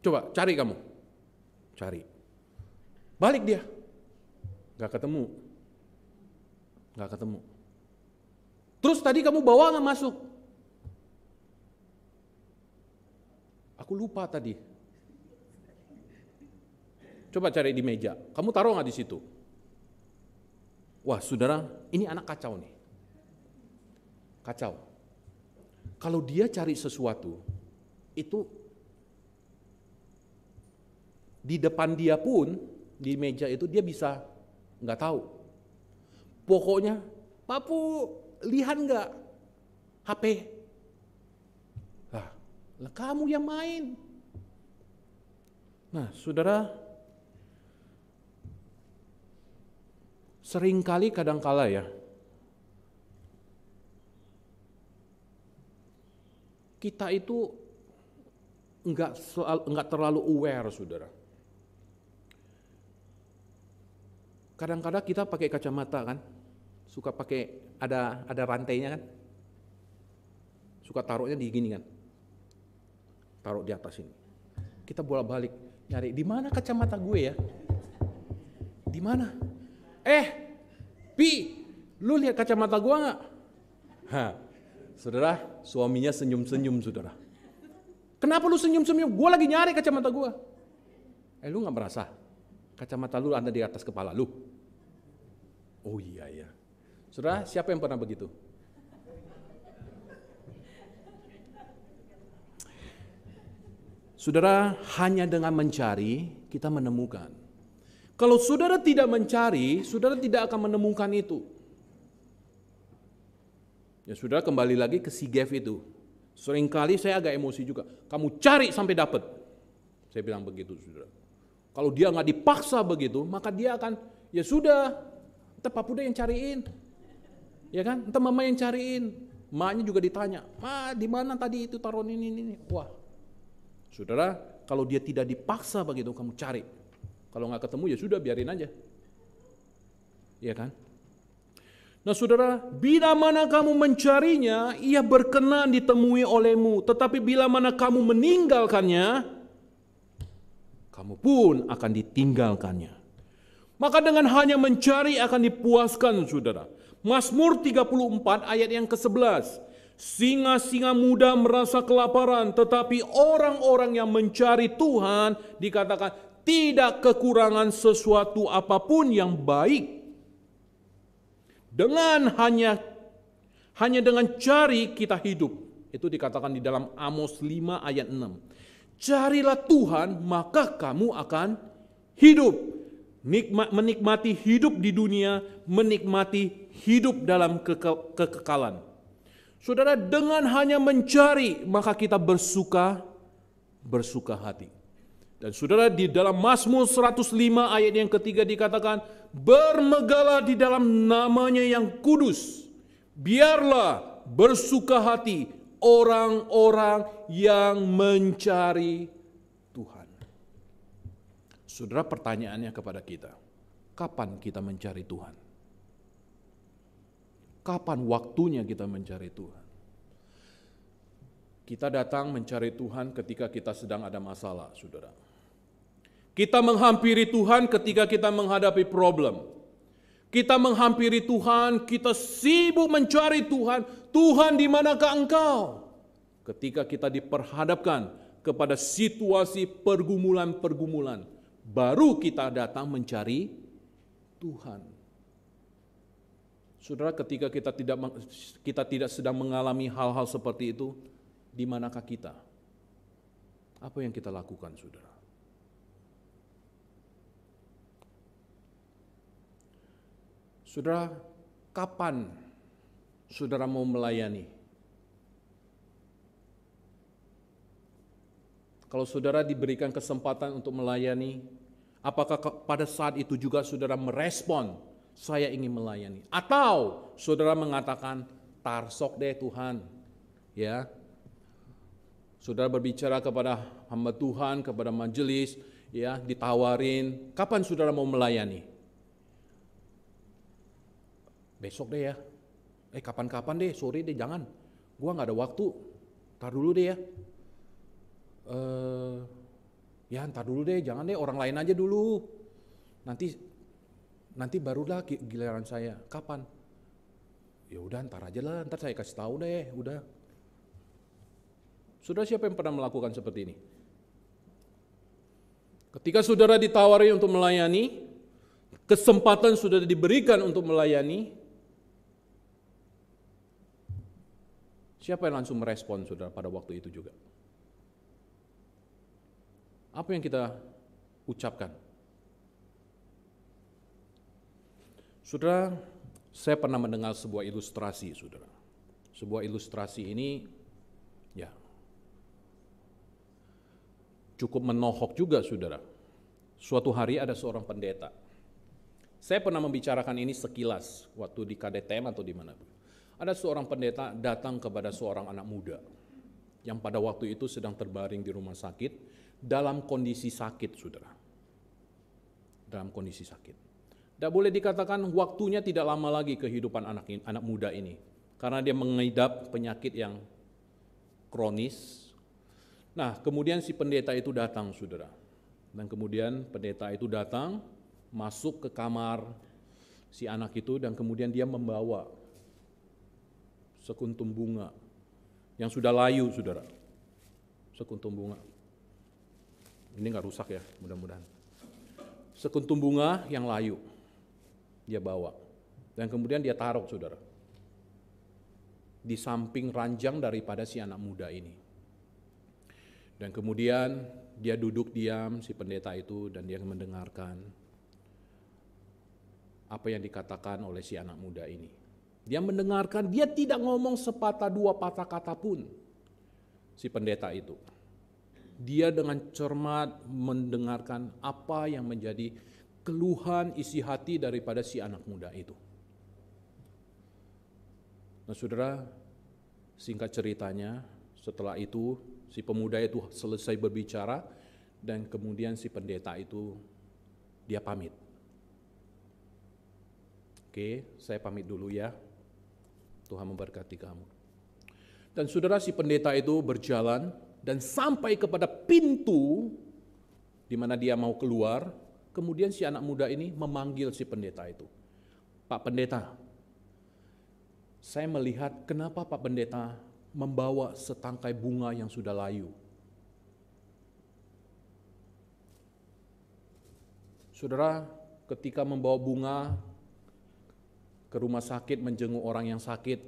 Coba cari kamu. Cari. Balik dia. Nggak ketemu. Terus tadi kamu bawa nggak masuk? Aku lupa tadi. Coba cari di meja. Kamu taruh nggak di situ? Wah, saudara, ini anak kacau nih. Kacau. Kalau dia cari sesuatu, itu di depan dia pun, di meja itu dia bisa nggak tahu. Pokoknya, Papu, lihat nggak HP? Lah kamu yang main. Nah, saudara, seringkali kadangkala ya, kita itu enggak terlalu aware, saudara. Kadang-kadang kita pakai kacamata kan, suka pakai ada rantainya kan, suka taruhnya di gini kan, taruh di atas ini. Kita bolak-balik nyari di mana kacamata gue ya, di mana? Pi, lu lihat kacamata gue nggak? Saudara, suaminya senyum-senyum, saudara. Kenapa lu senyum-senyum? Gue lagi nyari kacamata gue. Lu nggak merasa kacamata lu ada di atas kepala lu? Oh iya. Saudara, siapa yang pernah begitu? Saudara, hanya dengan mencari kita menemukan. Kalau saudara tidak mencari, saudara tidak akan menemukan itu. Ya saudara, kembali lagi ke si Gev itu. Seringkali saya agak emosi juga. Kamu cari sampai dapat. Saya bilang begitu, saudara. Kalau dia nggak dipaksa begitu, maka dia akan, ya sudah, entah Pak Puda yang cariin. Ya kan? Entah mama yang cariin. Maknya juga ditanya, Ma, di mana tadi itu taruhan ini. Wah. Saudara, kalau dia tidak dipaksa begitu, kamu cari. Kalau nggak ketemu ya sudah, biarin aja. Ya kan? Nah saudara, bila mana kamu mencarinya, ia berkenan ditemui olehmu. Tetapi bila mana kamu meninggalkannya, kamu pun akan ditinggalkannya. Maka dengan hanya mencari akan dipuaskan saudara. Mazmur 34 ayat yang ke-11. Singa-singa muda merasa kelaparan, tetapi orang-orang yang mencari Tuhan dikatakan tidak kekurangan sesuatu apapun yang baik. Dengan hanya dengan cari kita hidup. Itu dikatakan di dalam Amos 5 ayat 6. Carilah Tuhan maka kamu akan hidup. Menikmati hidup di dunia, menikmati hidup dalam kekekalan. Saudara, dengan hanya mencari maka kita bersuka hati. Dan saudara, di dalam Mazmur 105 ayat yang ketiga dikatakan, bermegahlah di dalam namanya yang kudus. Biarlah bersuka hati orang-orang yang mencari Tuhan. Saudara, pertanyaannya kepada kita, kapan kita mencari Tuhan? Kapan waktunya kita mencari Tuhan? Kita datang mencari Tuhan ketika kita sedang ada masalah, saudara. Kita menghampiri Tuhan ketika kita menghadapi problem. Kita menghampiri Tuhan, kita sibuk mencari Tuhan. Tuhan, di manakah Engkau? Ketika kita diperhadapkan kepada situasi pergumulan-pergumulan, baru kita datang mencari Tuhan. Saudara, ketika kita tidak sedang mengalami hal-hal seperti itu, di manakah kita? Apa yang kita lakukan, saudara? Saudara, kapan saudara mau melayani? Kalau saudara diberikan kesempatan untuk melayani, apakah pada saat itu juga saudara merespon, saya ingin melayani? Atau saudara mengatakan, tarsok deh Tuhan, ya. Saudara berbicara kepada hamba Tuhan, kepada majelis, ya, ditawarin, kapan saudara mau melayani? Besok deh ya, kapan-kapan deh, sore deh, jangan, gua nggak ada waktu, tar dulu deh ya, ntar dulu deh, jangan deh, orang lain aja dulu, nanti barulah giliran saya. Kapan? Ya udah, ntar aja lah, ntar saya kasih tahu deh, udah. Saudara, siapa yang pernah melakukan seperti ini? Ketika saudara ditawari untuk melayani, kesempatan sudah diberikan untuk melayani, siapa yang langsung merespon saudara pada waktu itu juga? Apa yang kita ucapkan? Saudara, saya pernah mendengar sebuah ilustrasi, saudara. Sebuah ilustrasi ini, ya, cukup menohok juga, saudara. Suatu hari ada seorang pendeta. Saya pernah membicarakan ini sekilas waktu di KDTM atau di mana. Ada seorang pendeta datang kepada seorang anak muda yang pada waktu itu sedang terbaring di rumah sakit dalam kondisi sakit, saudara. Dalam kondisi sakit. Tidak boleh dikatakan waktunya tidak lama lagi kehidupan anak muda ini, karena dia mengidap penyakit yang kronis. Nah, kemudian si pendeta itu datang, saudara. Dan kemudian pendeta itu datang, masuk ke kamar si anak itu, dan kemudian dia membawa sekuntum bunga yang sudah layu, saudara. Sekuntum bunga. Ini nggak rusak ya, mudah-mudahan. Sekuntum bunga yang layu dia bawa, dan kemudian dia taruh, saudara, di samping ranjang daripada si anak muda ini. Dan kemudian dia duduk diam, si pendeta itu, dan dia mendengarkan apa yang dikatakan oleh si anak muda ini. Dia mendengarkan, dia tidak ngomong sepatah dua patah kata pun, si pendeta itu. Dia dengan cermat mendengarkan apa yang menjadi keluhan isi hati daripada si anak muda itu. Nah, saudara, singkat ceritanya, setelah itu si pemuda itu selesai berbicara, dan kemudian si pendeta itu dia pamit. Oke, saya pamit dulu ya. Tuhan memberkati kamu. Dan saudara, si pendeta itu berjalan dan sampai kepada pintu di mana dia mau keluar. Kemudian si anak muda ini memanggil si pendeta itu. Pak Pendeta, saya melihat kenapa Pak Pendeta membawa setangkai bunga yang sudah layu. Saudara, ketika membawa bunga ke rumah sakit menjenguk orang yang sakit,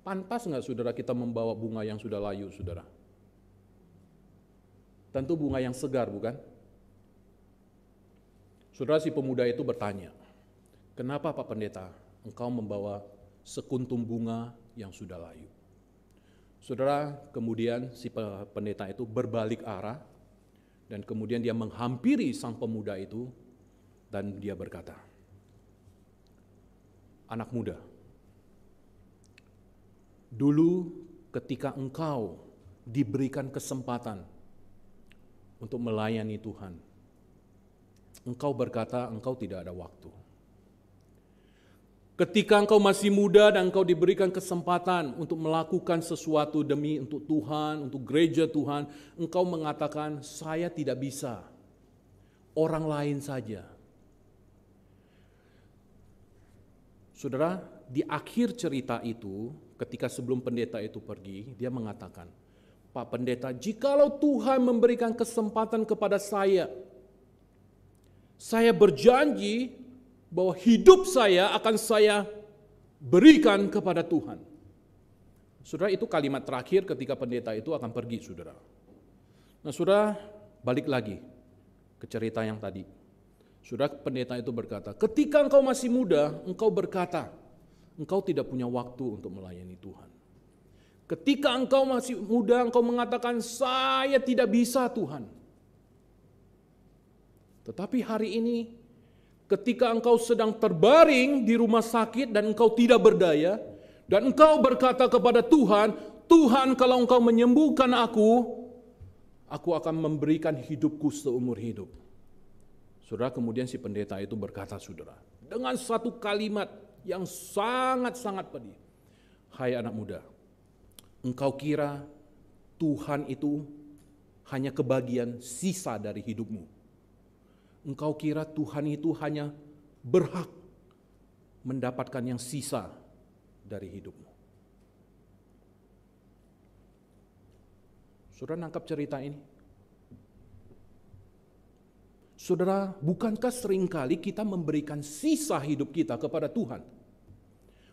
pantas nggak saudara kita membawa bunga yang sudah layu, saudara? Tentu bunga yang segar, bukan? Saudara, si pemuda itu bertanya, kenapa Pak Pendeta engkau membawa sekuntum bunga yang sudah layu? Saudara, kemudian si pendeta itu berbalik arah dan kemudian dia menghampiri sang pemuda itu dan dia berkata, anak muda, dulu ketika engkau diberikan kesempatan untuk melayani Tuhan, engkau berkata engkau tidak ada waktu. Ketika engkau masih muda dan engkau diberikan kesempatan untuk melakukan sesuatu demi untuk Tuhan, untuk gereja Tuhan, engkau mengatakan saya tidak bisa, orang lain saja. Saudara, di akhir cerita itu, ketika sebelum pendeta itu pergi, dia mengatakan, Pak Pendeta, jikalau Tuhan memberikan kesempatan kepada saya berjanji bahwa hidup saya akan saya berikan kepada Tuhan. Saudara, itu kalimat terakhir ketika pendeta itu akan pergi, saudara. Nah, saudara, balik lagi ke cerita yang tadi. Saudara, pendeta itu berkata, ketika engkau masih muda, engkau berkata, engkau tidak punya waktu untuk melayani Tuhan. Ketika engkau masih muda, engkau mengatakan, saya tidak bisa Tuhan. Tetapi hari ini, ketika engkau sedang terbaring di rumah sakit dan engkau tidak berdaya, dan engkau berkata kepada Tuhan, Tuhan kalau engkau menyembuhkan aku akan memberikan hidupku seumur hidup. Saudara, kemudian si pendeta itu berkata, saudara, dengan satu kalimat yang sangat-sangat pedih. Hai anak muda, engkau kira Tuhan itu hanya kebagian sisa dari hidupmu. Engkau kira Tuhan itu hanya berhak mendapatkan yang sisa dari hidupmu. Saudara, nangkap cerita ini? Saudara, bukankah seringkali kita memberikan sisa hidup kita kepada Tuhan?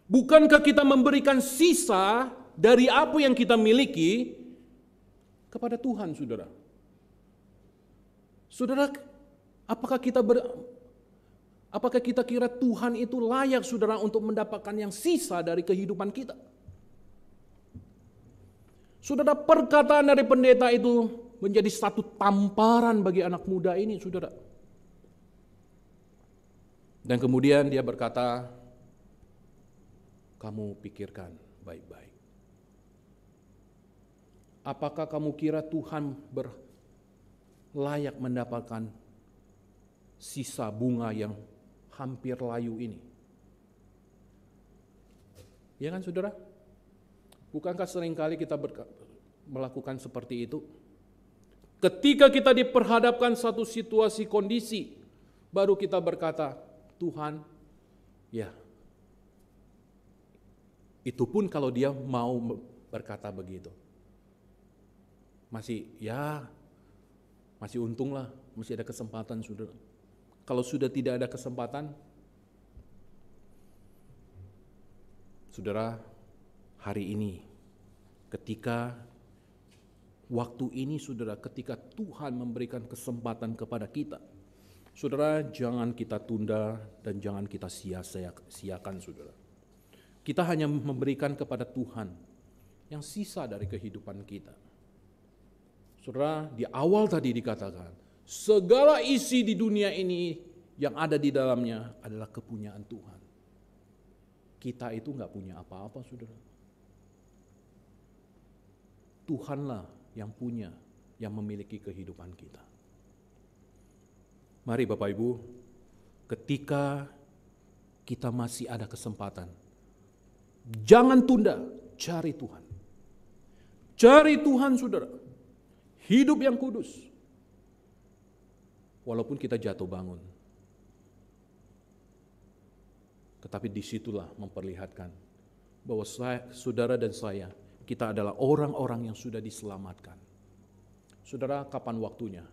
Bukankah kita memberikan sisa dari apa yang kita miliki kepada Tuhan, saudara? Saudara, apakah kita kira Tuhan itu layak, saudara, untuk mendapatkan yang sisa dari kehidupan kita? Saudara, perkataan dari pendeta itu menjadi satu tamparan bagi anak muda ini, saudara. Dan kemudian dia berkata, kamu pikirkan baik-baik. Apakah kamu kira Tuhan layak mendapatkan sisa bunga yang hampir layu ini? Ya kan, saudara? Bukankah seringkali kita melakukan seperti itu? Ketika kita diperhadapkan satu situasi kondisi, baru kita berkata, Tuhan, ya, itu pun kalau dia mau berkata begitu. Masih untung lah, masih ada kesempatan, saudara. Kalau sudah tidak ada kesempatan, saudara, hari ini, ketika waktu ini, saudara, ketika Tuhan memberikan kesempatan kepada kita, saudara, jangan kita tunda dan jangan kita sia-siakan, saudara. Kita hanya memberikan kepada Tuhan yang sisa dari kehidupan kita. Saudara, di awal tadi dikatakan, segala isi di dunia ini yang ada di dalamnya adalah kepunyaan Tuhan. Kita itu nggak punya apa-apa, saudara. Tuhanlah yang punya, yang memiliki kehidupan kita. Mari Bapak Ibu, ketika kita masih ada kesempatan. Jangan tunda, cari Tuhan. Cari Tuhan, saudara. Hidup yang kudus. Walaupun kita jatuh bangun. Tetapi disitulah memperlihatkan bahwa saudara dan saya, kita adalah orang-orang yang sudah diselamatkan. Saudara, kapan waktunya?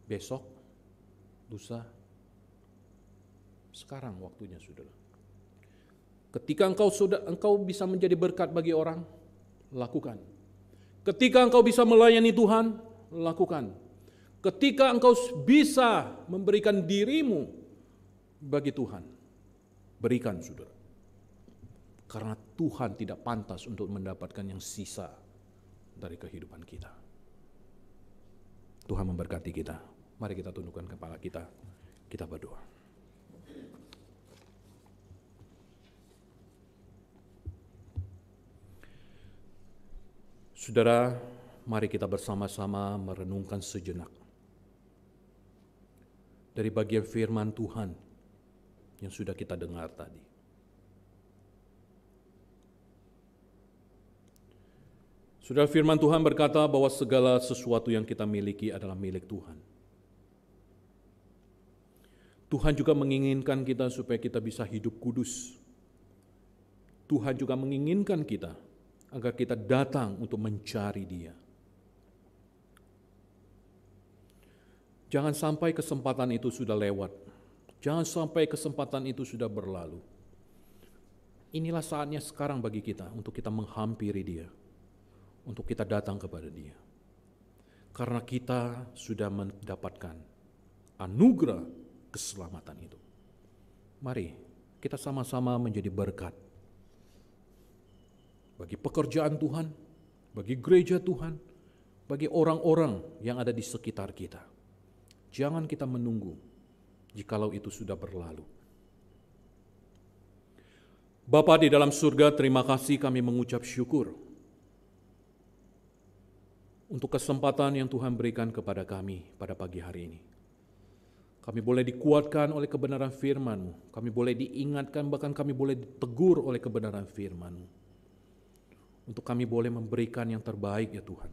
Besok? Lusa? Sekarang waktunya, saudara. Ketika engkau bisa menjadi berkat bagi orang, lakukan. Ketika engkau bisa melayani Tuhan, lakukan. Ketika engkau bisa memberikan dirimu bagi Tuhan, berikan, saudara. Karena Tuhan tidak pantas untuk mendapatkan yang sisa dari kehidupan kita. Tuhan memberkati kita. Mari kita tundukkan kepala kita. Kita berdoa. Saudara, mari kita bersama-sama merenungkan sejenak dari bagian firman Tuhan yang sudah kita dengar tadi. Saudara, firman Tuhan berkata bahwa segala sesuatu yang kita miliki adalah milik Tuhan. Tuhan juga menginginkan kita supaya kita bisa hidup kudus. Tuhan juga menginginkan kita agar kita datang untuk mencari Dia. Jangan sampai kesempatan itu sudah lewat. Jangan sampai kesempatan itu sudah berlalu. Inilah saatnya sekarang bagi kita untuk kita menghampiri Dia. Untuk kita datang kepada Dia. Karena kita sudah mendapatkan anugerah keselamatan itu. Mari kita sama-sama menjadi berkat bagi pekerjaan Tuhan, bagi gereja Tuhan, bagi orang-orang yang ada di sekitar kita. Jangan kita menunggu jikalau itu sudah berlalu. Bapa di dalam surga, terima kasih kami mengucap syukur untuk kesempatan yang Tuhan berikan kepada kami pada pagi hari ini. Kami boleh dikuatkan oleh kebenaran firman-Mu. Kami boleh diingatkan, bahkan kami boleh ditegur oleh kebenaran firman-Mu. Untuk kami boleh memberikan yang terbaik ya Tuhan.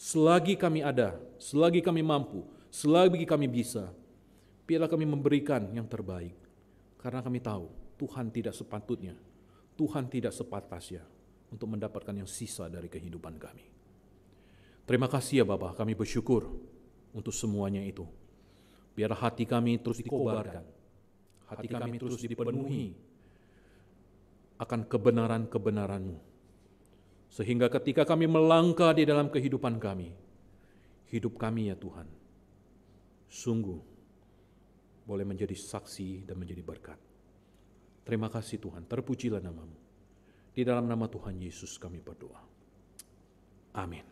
Selagi kami ada, selagi kami mampu, selagi kami bisa, biarlah kami memberikan yang terbaik. Karena kami tahu Tuhan tidak sepatutnya, Tuhan tidak sepantasnya untuk mendapatkan yang sisa dari kehidupan kami. Terima kasih ya Bapa, kami bersyukur untuk semuanya itu. Biar hati kami terus dikobarkan, hati kami terus dipenuhi akan kebenaran-kebenaran-Mu. Sehingga ketika kami melangkah di dalam kehidupan kami, hidup kami ya Tuhan, sungguh boleh menjadi saksi dan menjadi berkat. Terima kasih Tuhan, terpujilah nama-Mu. Di dalam nama Tuhan Yesus kami berdoa. Amin.